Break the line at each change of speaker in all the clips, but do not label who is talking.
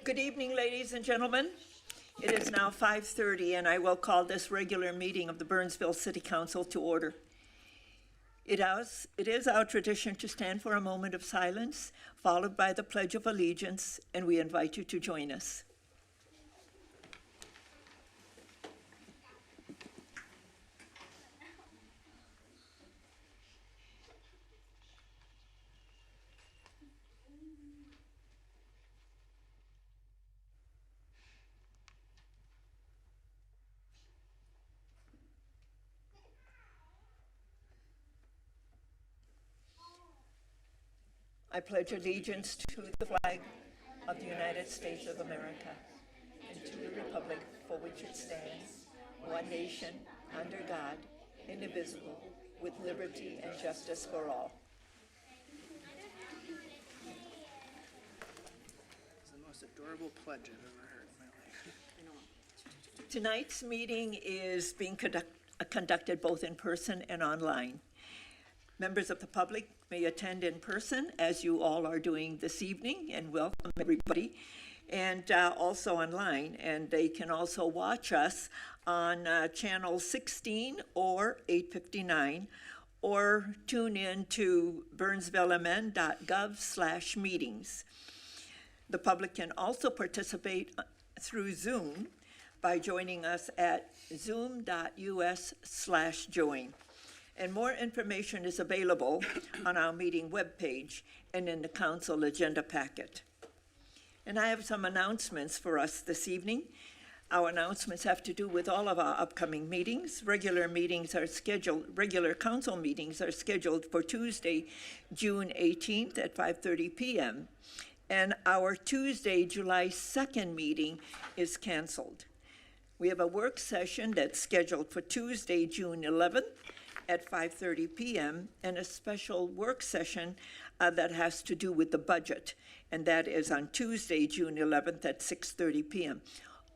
Good evening, ladies and gentlemen. It is now 5:30, and I will call this regular meeting of the Burnsville City Council to order. It is our tradition to stand for a moment of silence, followed by the Pledge of Allegiance, and we invite you to join us. I pledge allegiance to the flag of the United States of America and to the republic for which it stands, one nation, under God, indivisible, with liberty and justice for all.
It's the most adorable pledge I've ever heard in my life.
Tonight's meeting is being conducted both in person and online. Members of the public may attend in person, as you all are doing this evening, and welcome everybody, and also online. And they can also watch us on channel 16 or 859, or tune in to burnsvillemn.gov/meetings. The public can also participate through Zoom by joining us at zoom.us/join. And more information is available on our meeting webpage and in the council agenda packet. And I have some announcements for us this evening. Our announcements have to do with all of our upcoming meetings. Regular council meetings are scheduled for Tuesday, June 18th at 5:30 p.m. And our Tuesday, July 2nd meeting is canceled. We have a work session that's scheduled for Tuesday, June 11th at 5:30 p.m. and a special work session that has to do with the budget, and that is on Tuesday, June 11th at 6:30 p.m.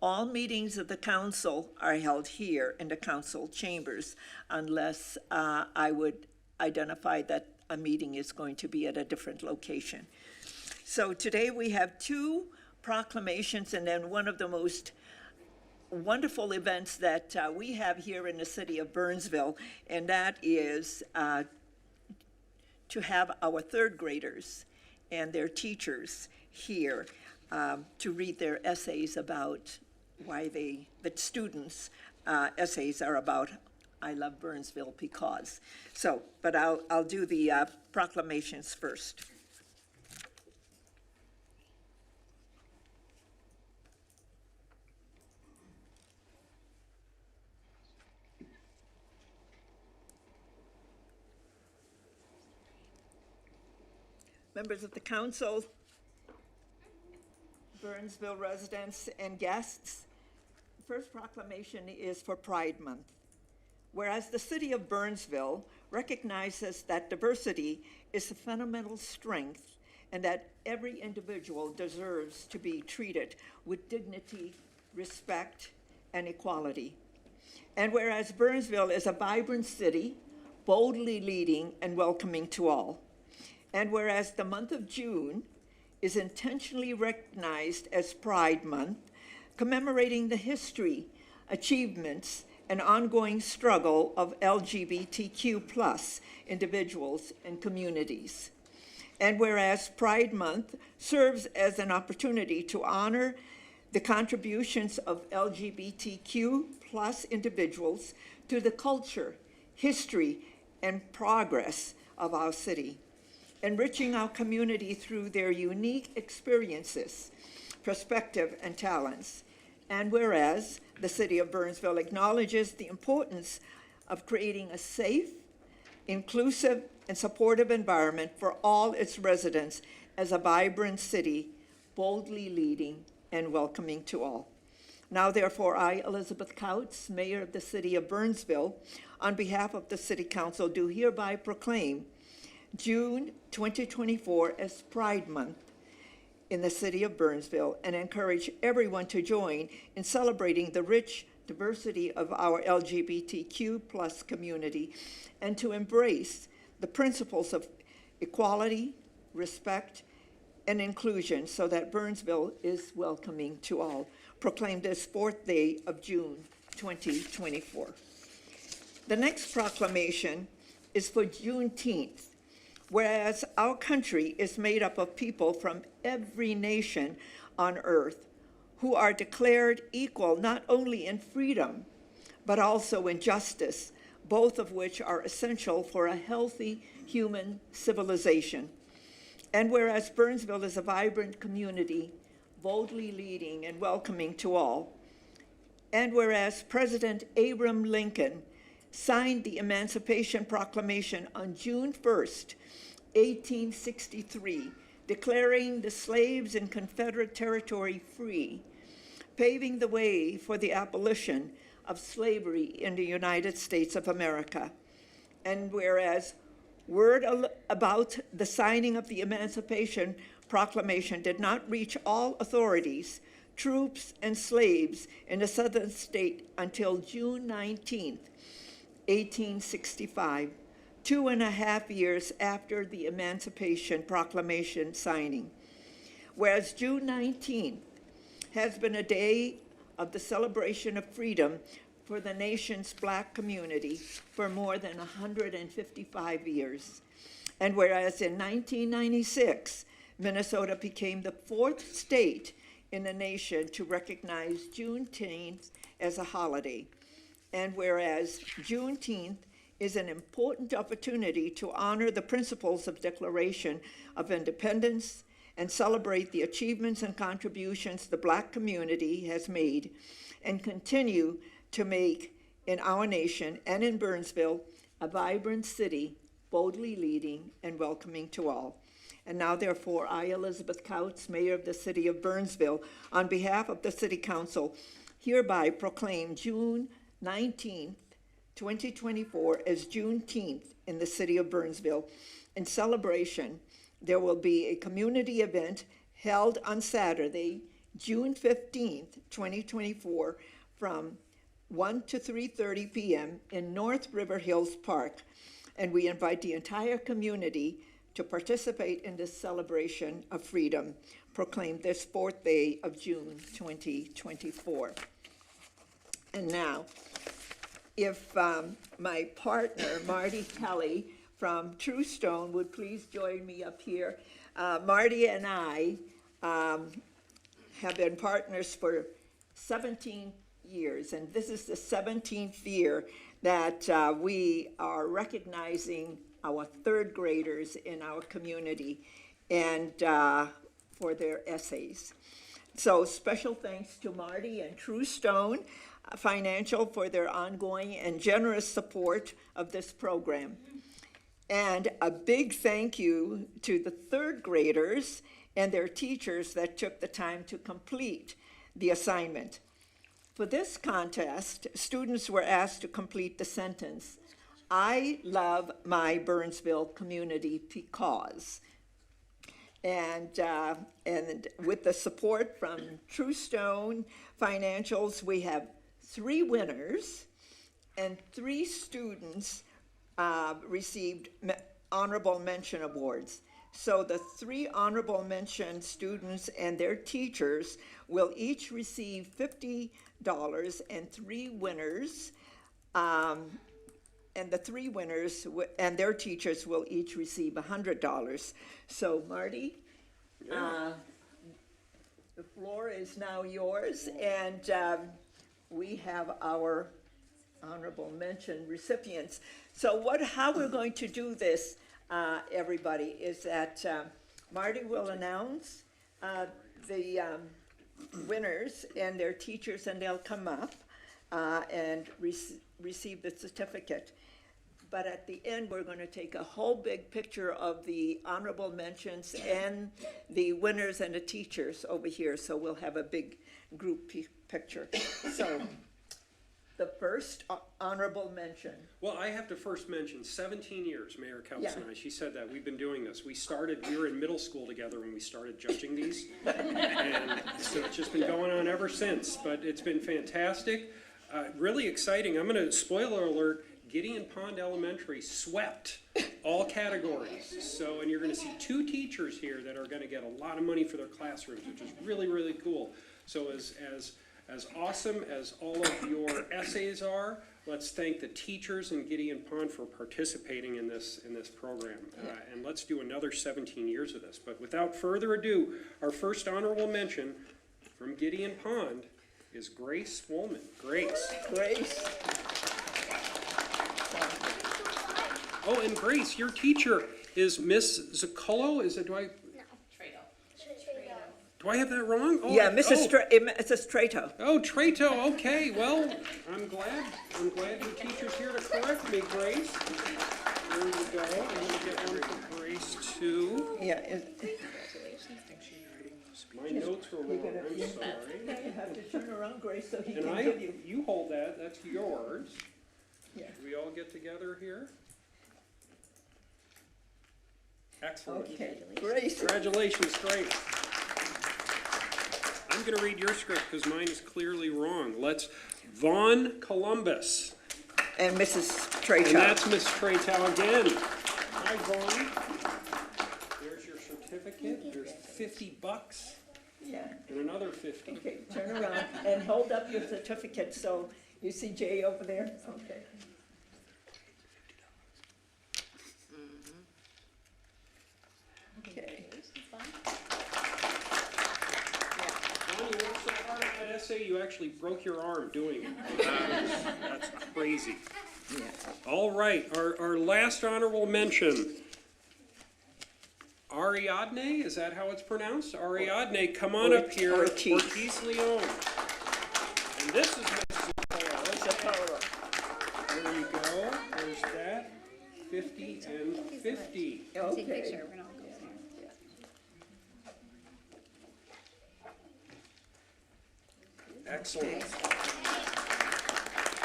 All meetings of the council are held here in the council chambers unless I would identify that a meeting is going to be at a different location. So today we have two proclamations and then one of the most wonderful events that we have here in the city of Burnsville, and that is to have our third graders and their teachers here to read their essays about why the students' essays are about I love Burnsville because. So, but I'll do the proclamations first. Members of the council, Burnsville residents and guests, the first proclamation is for Pride Month. Whereas the city of Burnsville recognizes that diversity is a fundamental strength and that every individual deserves to be treated with dignity, respect, and equality. And whereas Burnsville is a vibrant city, boldly leading and welcoming to all. And whereas the month of June is intentionally recognized as Pride Month, commemorating the history, achievements, and ongoing struggle of LGBTQ+ individuals and communities. And whereas Pride Month serves as an opportunity to honor the contributions of LGBTQ+ individuals to the culture, history, and progress of our city, enriching our community through their unique experiences, perspective, and talents. And whereas the city of Burnsville acknowledges the importance of creating a safe, inclusive, and supportive environment for all its residents as a vibrant city, boldly leading and welcoming to all. Now, therefore, I, Elizabeth Couts, Mayor of the city of Burnsville, on behalf of the City Council, do hereby proclaim June 2024 as Pride Month in the city of Burnsville and encourage everyone to join in celebrating the rich diversity of our LGBTQ+ community and to embrace the principles of equality, respect, and inclusion so that Burnsville is welcoming to all. Proclaimed this 4th day of June 2024. The next proclamation is for Juneteenth. Whereas our country is made up of people from every nation on earth who are declared equal not only in freedom, but also in justice, both of which are essential for a healthy human civilization. And whereas Burnsville is a vibrant community, boldly leading and welcoming to all, and whereas President Abraham Lincoln signed the Emancipation Proclamation on June 1st, 1863, declaring the slaves in Confederate territory free, paving the way for the abolition of slavery in the United States of America. And whereas word about the signing of the Emancipation Proclamation did not reach all authorities, troops, and slaves in the southern state until June 19th, 1865, 2.5 years after the Emancipation Proclamation signing. Whereas June 19th has been a day of the celebration of freedom for the nation's Black community for more than 155 years. And whereas in 1996, Minnesota became the 4th state in the nation to recognize Juneteenth as a holiday. And whereas Juneteenth is an important opportunity to honor the principles of Declaration of Independence and celebrate the achievements and contributions the Black community has made and continue to make in our nation and in Burnsville, a vibrant city, boldly leading and welcoming to all. And now, therefore, I, Elizabeth Couts, Mayor of the City of Burnsville, on behalf of the City Council, hereby proclaim June 19th, 2024 as Juneteenth in the City of Burnsville. In celebration, there will be a community event held on Saturday, June 15th, 2024, from 1 to 3:30 p.m. in North River Hills Park. And we invite the entire community to participate in this celebration of freedom, proclaimed this 4th day of June 2024. And now, if my partner, Marty Kelly from True Stone, would please join me up here. Marty and I have been partners for 17 years, and this is the 17th year that we are recognizing our 3rd graders in our community and for their essays. So special thanks to Marty and True Stone Financial for their ongoing and generous support of this program. And a big thank you to the 3rd graders and their teachers that took the time to complete the assignment. For this contest, students were asked to complete the sentence, "I love my Burnsville community because." And with the support from True Stone Financials, we have 3 winners and 3 students received honorable mention awards. So the 3 honorable mention students and their teachers will each receive $50, and 3 winners, and the 3 winners and their teachers will each receive $100. So Marty, the floor is now yours, and we have our honorable mention recipients. So how we're going to do this, everybody, is that Marty will announce the winners and their teachers, and they'll come up and receive the certificate. But at the end, we're going to take a whole big picture of the honorable mentions and the winners and the teachers over here. So we'll have a big group picture. So the first honorable mention.
Well, I have to first mention 17 years, Mayor Couts and I. She said that we've been doing this. We were in middle school together when we started judging these. And so it's just been going on ever since. But it's been fantastic, really exciting. I'm going to, spoiler alert, Gideon Pond Elementary swept all categories. So, and you're gonna see 2 teachers here that are gonna get a lot of money for their classrooms, which is really, really cool. So as awesome as all of your essays are, let's thank the teachers in Gideon Pond for participating in this program. And let's do another 17 years of this. But without further ado, our first honorable mention from Gideon Pond is Grace Woolman. Grace.
Grace.
Oh, and Grace, your teacher is Miss Zuccolo. Do I have that wrong? Oh,
Yeah, Mrs. Strato.
Oh, Trato, okay, well, I'm glad your teacher's here to correct me, Grace. There you go, I'm gonna get one for Grace too.
Yeah.
My notes were wrong, I'm sorry.
You have to turn around, Grace, so he
And
can give you.
you hold that, that's yours.
Yeah.
Do we all get together here? Excellent.
Okay, Grace.
Congratulations, Grace. I'm going to read your script because mine is clearly wrong. Let's Vaughn Columbus.
And Mrs. Trato.
And that's Miss Traytow again. Hi, Vaughn. There's your certificate. There's $50
Yeah.
and another 50.
Okay, turn around and hold up your certificate so you see Jay over there? Okay. Okay.
Vaughn, you worked so hard on that essay, you actually broke your arm doing it. That's crazy.
Yeah.
All right, our last honorable mention. Ariadne, is that how it's pronounced? Ariadne, come on up here.
Ortiz.
Ortiz Leon. And this is Mrs. Zapolo. There you go. There's that. 50 and 50.
Take a
Okay.
picture, we're gonna all go there.
Excellent.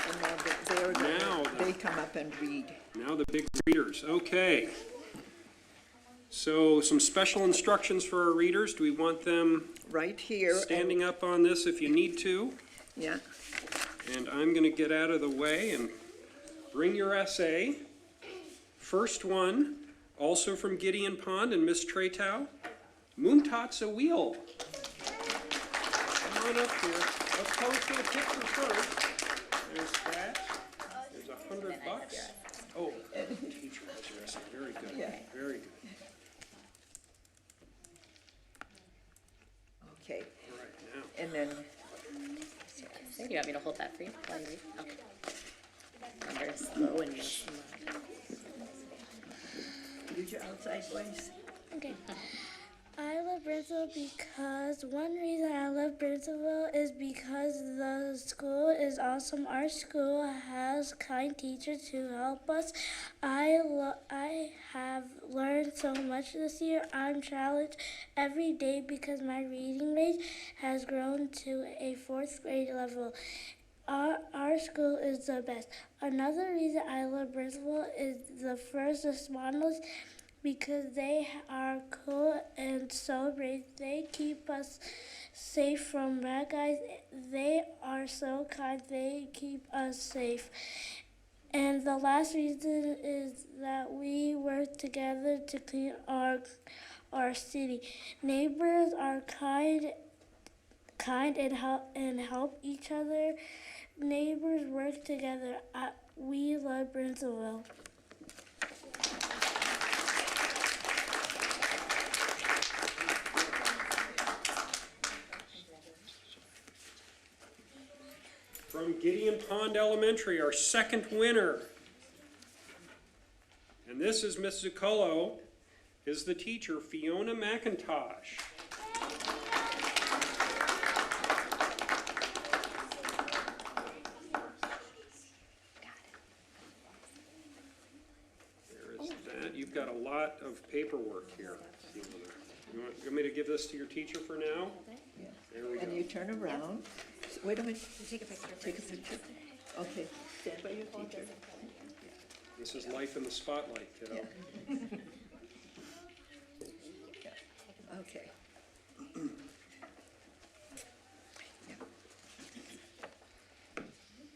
And now they come up and read.
Now the big readers. Okay. So some special instructions for our readers. Do we want them
Right here. and-
standing up on this if you need to?
Yeah.
And I'm going to get out of the way and bring your essay. First one, also from Gideon Pond and Miss Traytow. Moontat's a wheel. Come on up here. Let's pose for the picture first. There's that. There's $100. Oh, the teacher has your essay. Very good.
Yeah.
Very good.
Okay.
All right, now.
And then,
Do you want me to hold that for you while you read? Okay. Remember, slow and slow.
use your outside voice.
Okay. I love Burnsville because one reason I love Burnsville is because the school is awesome. Our school has kind teachers who help us. I have learned so much this year. I'm challenged every day because my reading rate has grown to a 4th grade level. Our school is the best. Another reason I love Burnsville is the first responders because they are cool and so brave. They keep us safe from bad guys. They are so kind. They keep us safe. And the last reason is that we work together to clean our city. Neighbors are kind and help each other. Neighbors work together. We love Burnsville.
From Gideon Pond Elementary, our second winner. And this is Miss Zuccolo, is the teacher, Fiona McIntosh. There is that. You've got a lot of paperwork here. You want me to give this to your teacher for now? There we
And
go.
you turn around. Wait a minute.
Take a picture.
Take a picture. Okay. Stand by your teacher.
This is life in the spotlight, kiddo.
Yeah. Okay.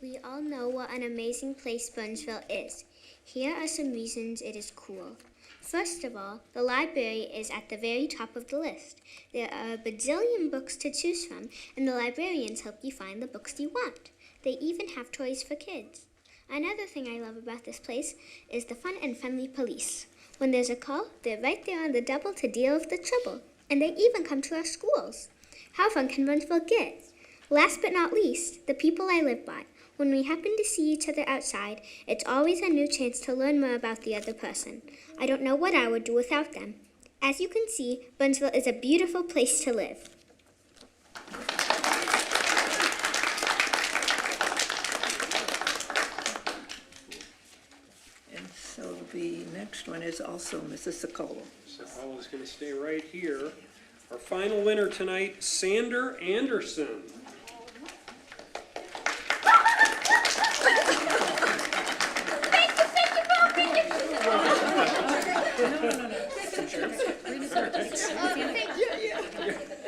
We
We all know what an amazing place Burnsville is. Here are some reasons it is cool. First of all, the library is at the very top of the list. There are a bajillion books to choose from, and the librarians help you find the books you want. They even have toys for kids. Another thing I love about this place is the fun and friendly police. When there's a call, they're right there on the double to deal with the trouble. And they even come to our schools. How fun can Burnsville get? Last but not least, the people I live by. When we happen to see each other outside, it's always a new chance to learn more about the other person. I don't know what I would do without them. As you can see, Burnsville is a beautiful place to live.
And so the next one is also Mrs. Sokola.
So I was gonna stay right here. Our final winner tonight, Sander Anderson.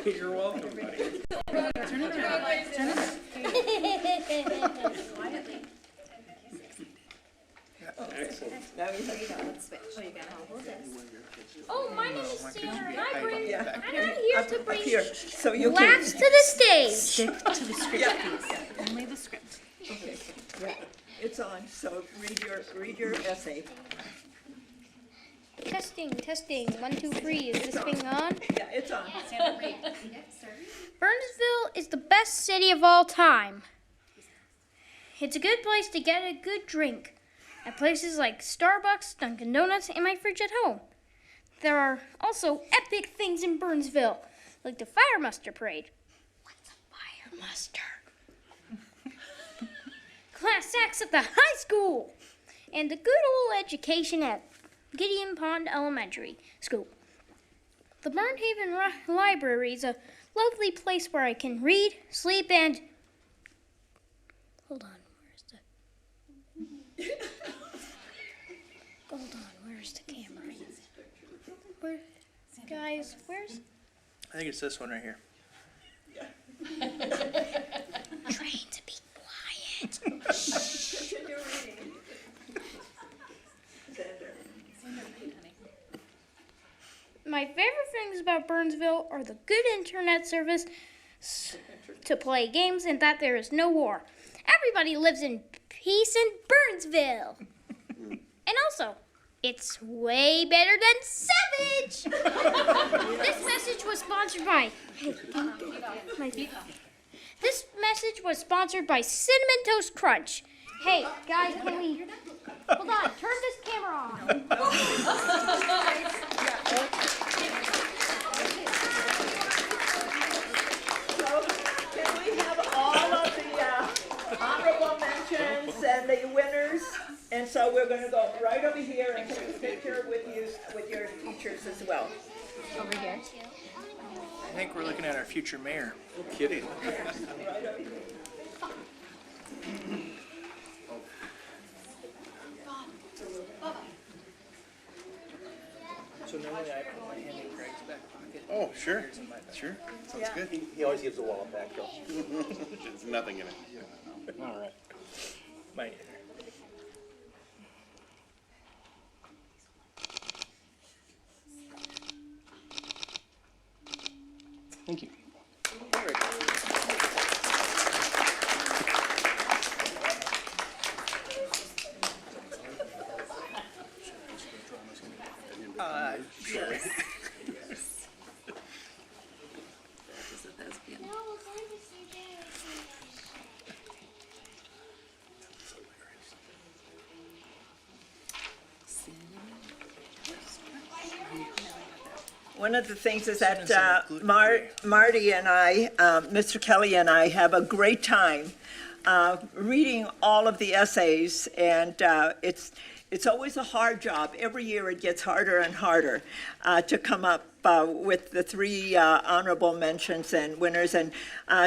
You're welcome, buddy. Excellent.
Now you have
Oh, my name is Sander, and I'm
Yeah.
here to
up
bring
here, so you
laughs
can.
to the stage.
Stick to the script, please. Only the script.
It's on, so read your essay.
Testing. 1, 2, 3. Is this thing on?
Yeah, it's on.
Burnsville is the best city of all time. It's a good place to get a good drink at places like Starbucks, Dunkin' Donuts, and my fridge at home. There are also epic things in Burnsville, like the Fire Muster Parade. What's a Fire Muster? Class acts at the high school, and the good old education at Gideon Pond Elementary School. The Burnhaven Library is a lovely place where I can read, sleep, and... Hold on, where's the camera? Guys, where's...
I think it's this one right here.
Train to be quiet.
Continue reading.
My favorite things about Burnsville are the good internet service to play games and that there is no war. Everybody lives in peace in Burnsville. And also, it's way better than Savage! This message was sponsored by... This message was sponsored by Cinnamon Toast Crunch. Hey, guys, can we... Hold on, turn this camera on.
So, can we have all of the honorable mentions and the winners? And so we're gonna go right over here and take a picture with you, with your teachers as well.
Over here.
I think we're looking at our future mayor.
No kidding.
Right over here.
So normally I put my hand in Greg's back pocket.
Oh, sure, sure, sounds
Yeah.
good.
He always gives the wallet back, though.
There's nothing in it.
All right. My. Thank you. Sure.
One of the things is that Marty and I, Mr. Kelly and I have a great time reading all of the essays, and it's always a hard job. Every year it gets harder and harder to come up with the 3 honorable mentions and winners. And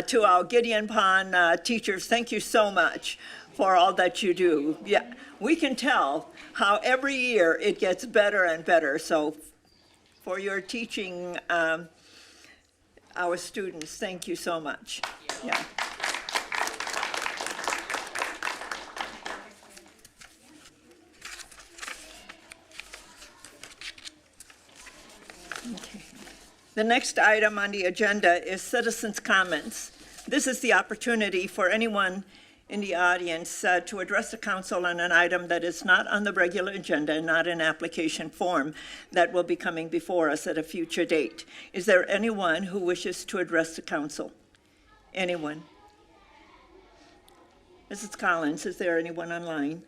to our Gideon Pond teachers, thank you so much for all that you do. Yeah, we can tell how every year it gets better and better. So for your teaching our students, thank you so much. Yeah. The next item on the agenda is citizens' comments. This is the opportunity for anyone in the audience to address the council on an item that is not on the regular agenda and not in application form that will be coming before us at a future date. Is there anyone who wishes to address the council? Anyone? Mrs. Collins, is there anyone online?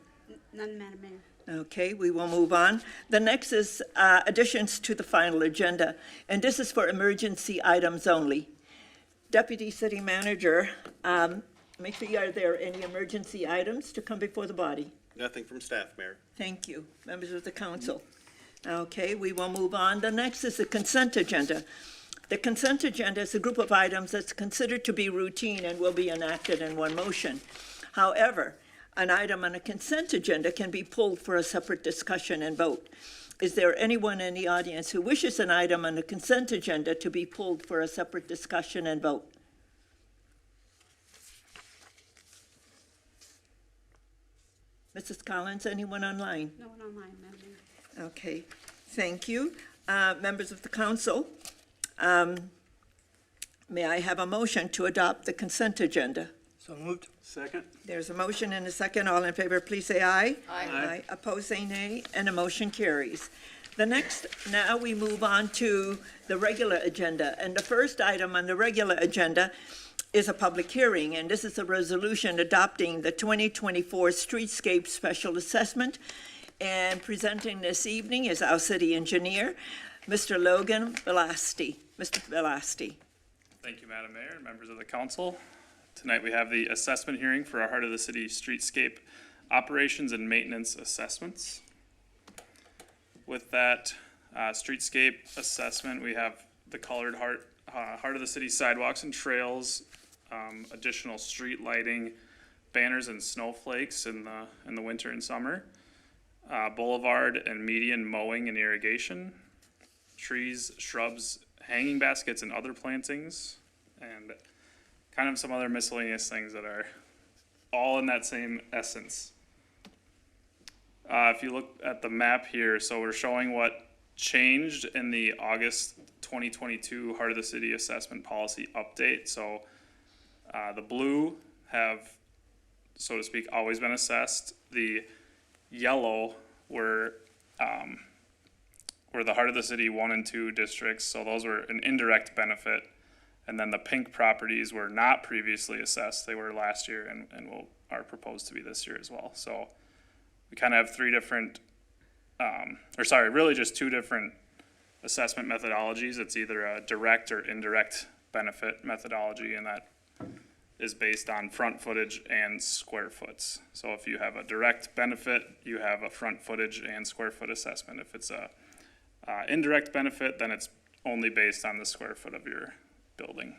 None, Madam Mayor.
Okay, we will move on. The next is additions to the final agenda, and this is for emergency items only. Deputy City Manager, McPhee, are there any emergency items to come before the body?
Nothing from staff, Mayor.
Thank you. Members of the council. Okay, we will move on. The next is the consent agenda. The consent agenda is a group of items that's considered to be routine and will be enacted in one motion. However, an item on a consent agenda can be pulled for a separate discussion and vote. Is there anyone in the audience who wishes an item on the consent agenda to be pulled for a separate discussion and vote? Mrs. Collins, anyone online?
No one online, Madam Mayor.
Okay, thank you. Members of the council, may I have a motion to adopt the consent agenda?
So moved. Second.
There's a motion and a second. All in favor, please say aye.
Aye.
Opposed, say nay, and the motion carries. Now we move on to the regular agenda. And the first item on the regular agenda is a public hearing, and this is a resolution adopting the 2024 Streetscape Special Assessment. And presenting this evening is our city engineer, Mr. Logan Velasti. Mr. Velasti.
Thank you, Madam Mayor and members of the council. Tonight we have the assessment hearing for our Heart of the City Streetscape Operations and Maintenance Assessments. With that streetscape assessment, we have the colored Heart of the City sidewalks and trails, additional street lighting, banners and snowflakes in the winter and summer, boulevard and median mowing and irrigation, trees, shrubs, hanging baskets and other plantings, and kind of some other miscellaneous things that are all in that same essence. If you look at the map here, so we're showing what changed in the August 2022 Heart of the City Assessment Policy Update. So the blue have, so to speak, always been assessed. The yellow were the Heart of the City 1 and 2 districts, so those were an indirect benefit. And then the pink properties were not previously assessed. They were last year and are proposed to be this year as well. So we kind of have three different, really just two different assessment methodologies. It's either a direct or indirect benefit methodology, and that is based on front footage and square foots. So if you have a direct benefit, you have a front footage and square foot assessment. If it's a indirect benefit, then it's only based on the square foot of your building.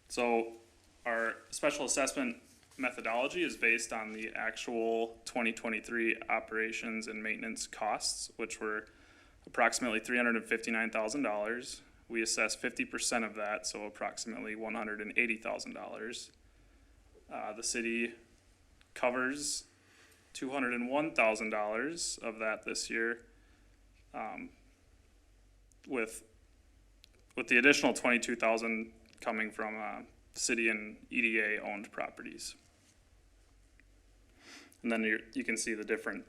So our special assessment methodology is based on the actual 2023 operations and maintenance costs, which were approximately $359,000. We assess 50% of that, so approximately $180,000. The city covers $201,000 of that this year, with the additional $22,000 coming from city and EDA owned properties. And then you can see the different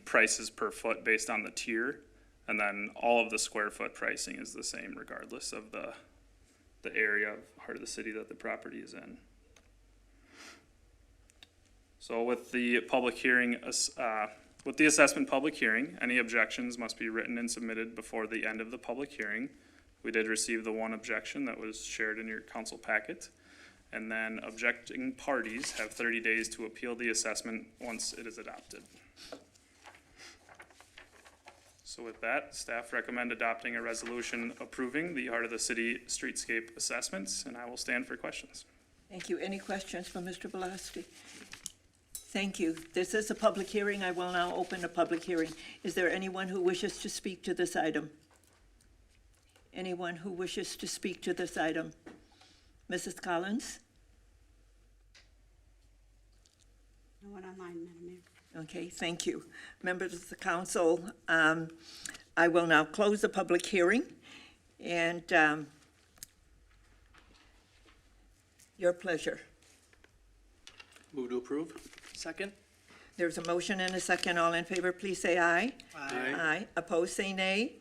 prices per foot based on the tier, and then all of the square foot pricing is the same regardless of the area of Heart of the City that the property is in. So with the public hearing, with the assessment public hearing, any objections must be written and submitted before the end of the public hearing. We did receive the one objection that was shared in your council packet. And then objecting parties have 30 days to appeal the assessment once it is adopted. So with that, staff recommend adopting a resolution approving the Heart of the City streetscape assessments, and I will stand for questions.
Thank you. Any questions for Mr. Velasti? Thank you. This is a public hearing. I will now open the public hearing. Is there anyone who wishes to speak to this item? Anyone who wishes to speak to this item? Mrs. Collins?
No one online, Madam Mayor.
Okay, thank you. Members of the council, I will now close the public hearing, and your pleasure.
Move to approve?
Second?
There's a motion and a second. All in favor, please say aye.
Aye.
Aye. Opposed, say nay.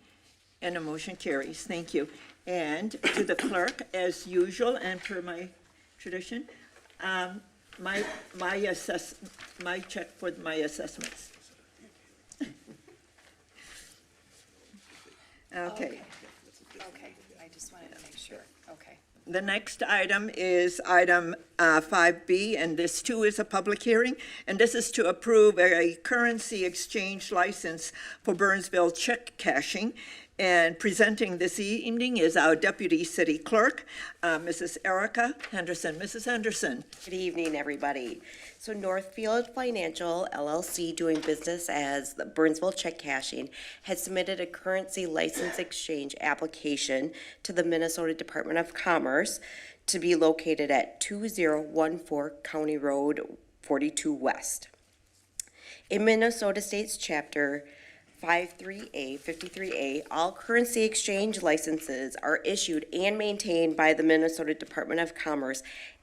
And the motion carries. Thank you. And to the clerk, as usual, and per my tradition, my check for my assessments. Okay.
Okay, I just wanted to make sure, okay.
The next item is item 5B, and this too is a public hearing, and this is to approve a currency exchange license for Burnsville check cashing. And presenting this evening is our Deputy City Clerk, Mrs. Erica Henderson. Mrs. Henderson.
Good evening, everybody. So Northfield Financial LLC, doing business as the Burnsville Check Cashing, has submitted a currency license exchange application to the Minnesota Department of Commerce to be located at 2014 County Road 42 West. In Minnesota State's Chapter 53A, all currency exchange licenses are issued and maintained by the Minnesota Department of Commerce,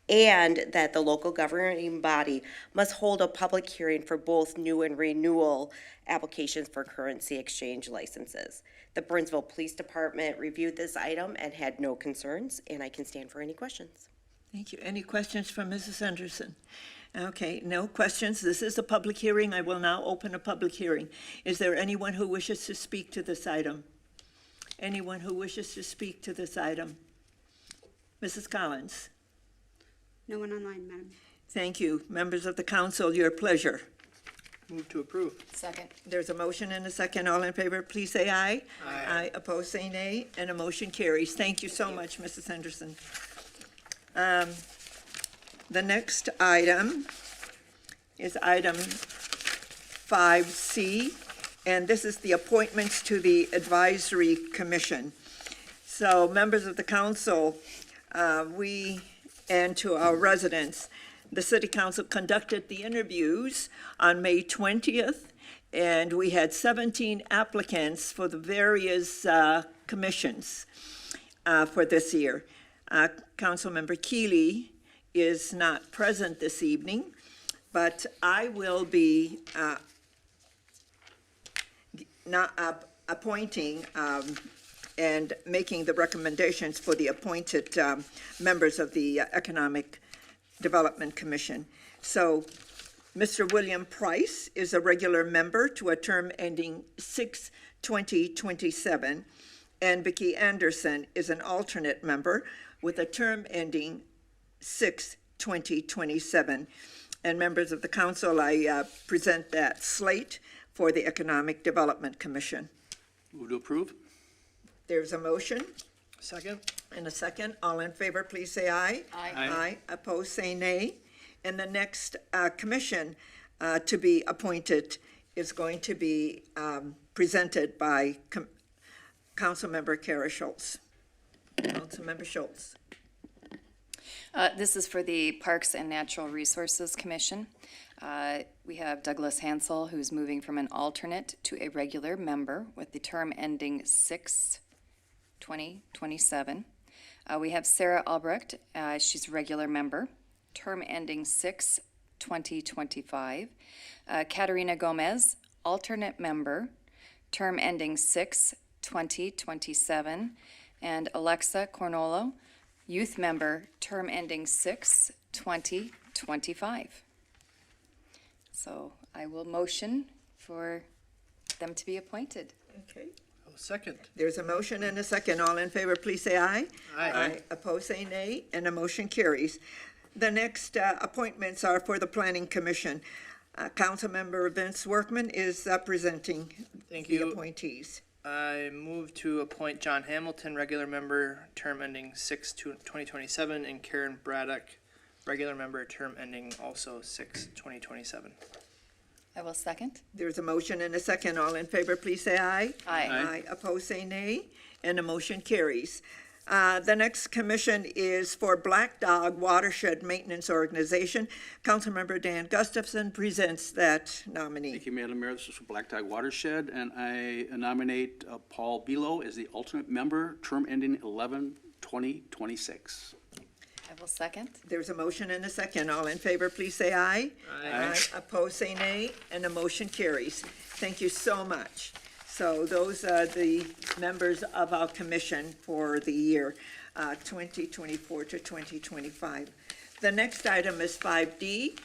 and that the local governing body must hold a public hearing for both new and renewal applications for currency exchange licenses. The Burnsville Police Department reviewed this item and had no concerns, and I can stand for any questions.
Thank you. Any questions from Mrs. Henderson? Okay, no questions. This is a public hearing. I will now open a public hearing. Is there anyone who wishes to speak to this item? Anyone who wishes to speak to this item? Mrs. Collins?
No one online, Madam.
Thank you. Members of the council, your pleasure.
Move to approve.
Second.
There's a motion and a second. All in favor, please say aye.
Aye.
Aye. Opposed, say nay. And a motion carries. Thank you so much, Mrs. Henderson. The next item is item 5C, and this is the appointments to the Advisory Commission. So, members of the council, and to our residents, the City Council conducted the interviews on May 20th, and we had 17 applicants for the various commissions for this year. Councilmember Keeley is not present this evening, but I will be appointing and making the recommendations for the appointed members of the Economic Development Commission. So Mr. William Price is a regular member to a term ending 6/2027, and Vicki Anderson is an alternate member with a term ending 6/2027. And members of the council, I present that slate for the Economic Development Commission.
Move to approve?
There's a motion
Second?
and a second. All in favor, please say aye.
Aye.
Aye. Opposed, say nay. And the next commission to be appointed is going to be presented by Councilmember Kara Schultz. Councilmember Schultz.
This is for the Parks and Natural Resources Commission. We have Douglas Hansel, who's moving from an alternate to a regular member with the term ending 6/2027. We have Sarah Albrecht, she's a regular member, term ending 6/2025. Katerina Gomez, alternate member, term ending 6/2027. And Alexa Cornolo, youth member, term ending 6/2025. So I will motion for them to be appointed.
Okay.
Oh, second.
There's a motion and a second. All in favor, please say aye.
Aye.
Opposed, say nay, and the motion carries. The next appointments are for the Planning Commission. Councilmember Vince Workman is presenting
Thank
the
you.
appointees.
I move to appoint John Hamilton, regular member, term ending 6/2027, and Karen Braddock, regular member, term ending also 6/2027.
I will second.
There's a motion and a second. All in favor, please say aye.
Aye.
Opposed, say nay, and the motion carries. The next commission is for Black Dog Watershed Maintenance Organization. Councilmember Dan Gustafson presents that nominee.
Thank you, Madam Mayor. This is for Black Dog Watershed, and I nominate Paul Belo as the alternate member, term ending 11/20/26.
I will second.
There's a motion and a second. All in favor, please say aye.
Aye.
Opposed, say nay, and the motion carries. Thank you so much. So those are the members of our commission for the year 2024 to 2025. The next item is 5D,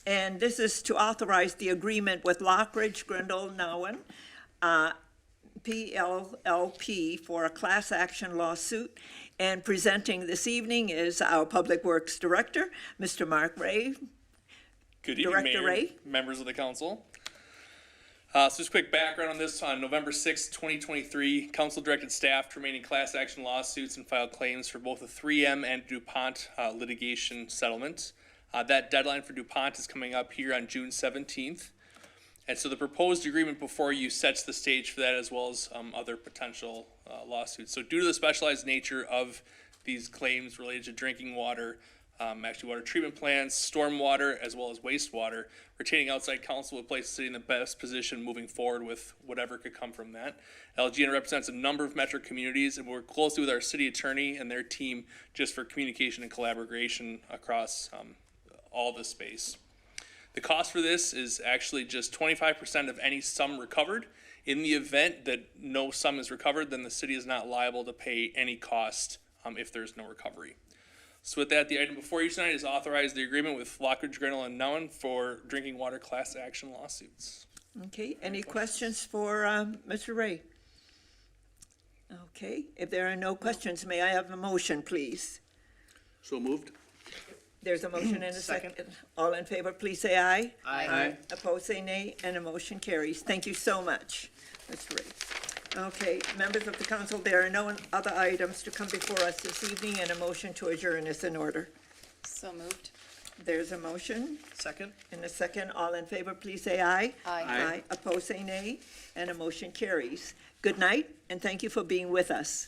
and this is to authorize the agreement with Lockridge, Grindle, Nowen, PLLP for a class action lawsuit. And presenting this evening is our Public Works Director, Mr. Mark Ray.
Good evening,
Director
Mayor,
Ray.
members of the council. So just quick background on this. On November 6, 2023, council directed staff to remain in class action lawsuits and file claims for both the 3M and DuPont litigation settlements. That deadline for DuPont is coming up here on June 17th. And so the proposed agreement before you sets the stage for that, as well as other potential lawsuits. So due to the specialized nature of these claims related to drinking water, actually water treatment plants, stormwater, as well as wastewater, retaining outside counsel would place the city in the best position moving forward with whatever could come from that. LGN represents a number of metro communities, and we work closely with our city attorney and their team just for communication and collaboration across all the space. The cost for this is actually just 25% of any sum recovered. In the event that no sum is recovered, then the city is not liable to pay any cost if there's no recovery. So with that, the item before you tonight is authorize the agreement with Lockridge, Grinnell, and Nowen for drinking water class action lawsuits.
Okay, any questions for Mr. Ray? Okay, if there are no questions, may I have a motion, please?
So moved.
There's a motion and a second. All in favor, please say aye.
Aye.
Opposed, say nay, and the motion carries. Thank you so much, Mr. Ray. Okay, members of the council, there are no other items to come before us this evening, and a motion to adjourn is in order.
So moved.
There's a motion
Second?
and a second. All in favor, please say aye.
Aye.
Opposed, say nay, and the motion carries. Good night, and thank you for being with us.